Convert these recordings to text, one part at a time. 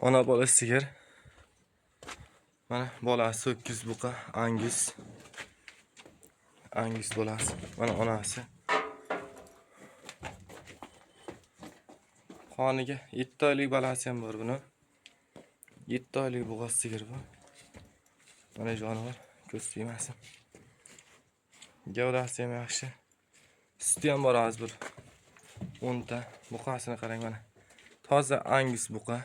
Ona bola sigir. Mana bolasi 8 buqa, Angus. Angus bolasi. Mana onasi. Qoniga 7 oylik bolasi ham bor buni. 7 oylik bo'g'oz sigir bu. Mana jonivor ko'z tegmasin. Gavdasi ham yaxshi. Suti ham bor hozir bir 10 ta. Buqasini qarang mana. Toza Angus buqa.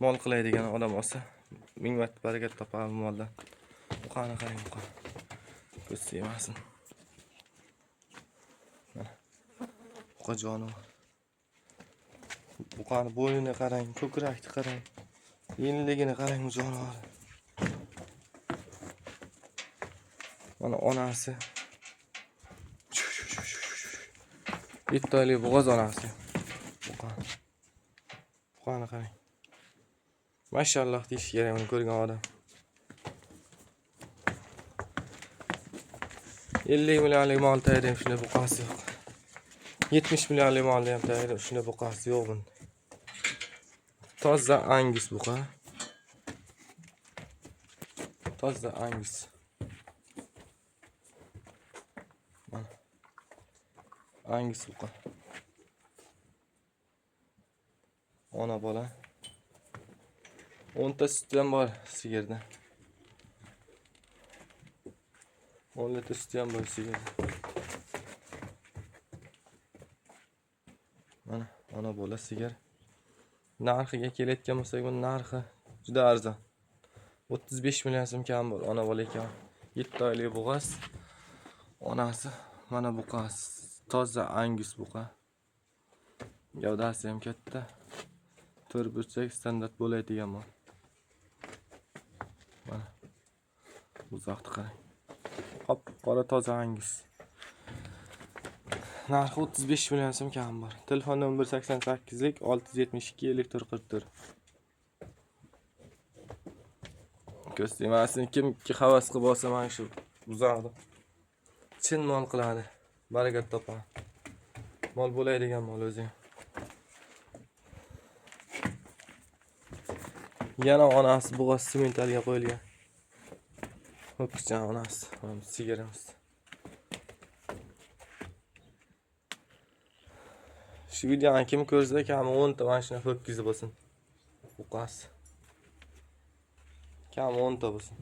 Mol qilaydigan odam olsa, mingvat barakat topadi moldan. Buqani qarang buqa. Ko'z tegmasin. Mana. Buqa jonivor. Buqani bo'ynini qarang, ko'krakni qarang. Yeniligini qarang bu jonivor. Mana onasi. 7 oylik bo'g'oz onasi. Buqani qarang. Mashalloh deyish kerak uni ko'rgan odam. 50 millionlik mol tayyor shunday buqasi yo'q. 70 millionlik molda ham tayyor shunday buqasi yo'q bunda. Toza Angus buqa. Toza Angus. Mana. Angus buqa. Ona bola. 10 ta suti ham bor sigirda. 10 litr suti ham bor sigirda. Mana ona bola sigir. Narxiga kelayotgan bo'lsak, bu narxi juda arzon. 35 million so'm kam bor ona bola ekan. 7 oylik bo'g'oz. Onasi mana buqasi. Toza Angus buqa. Gavdasi ham katta. 4 burchak standart bo'ladigan mol. Mana. Uzoqni qarang. Hop, qora toza Angus. Narxi 35 million so'm kam bor. Telefon nomeri 188 lik 672 5444. Ko'z tegmasin, kimki havas qilib olsa mana shu uzoqda chin mol qiladi. Barakat topadi. Mol bo'ladigan mol o'zi. Yana onasi bo'g'oz sementalga qo'yilgan. Ho'kizcha onasi, sigirimiz. Shu videoni kim ko'rsa, kami 10 ta mana shuna ho'kizi bo'lsin. Buqasi. Kami 10 ta bo'lsin.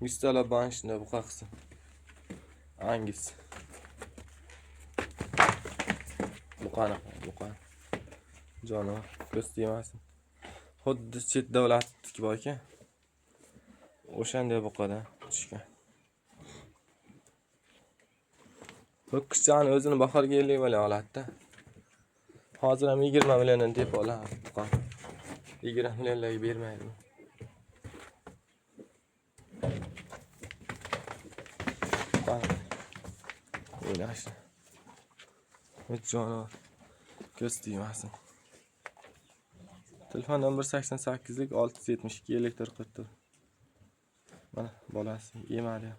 100 ta mana shunda buqa qilsin. Angus. Buqani. Jonivor ko'z tegmasin. Xuddi chet davlatniki bor ekan. O'shanday buqadan tushgan. Ho'kizchani o'zini bahorga 50 million oladi-da. Hozir ham 20 milliondan deb oladi buqa. 20 millionlarga bermaydi. O'ynash. Jonivor ko'z tegmasin. Telefon nomeri 88 lik 672 5444. Mana bolasi yemadi.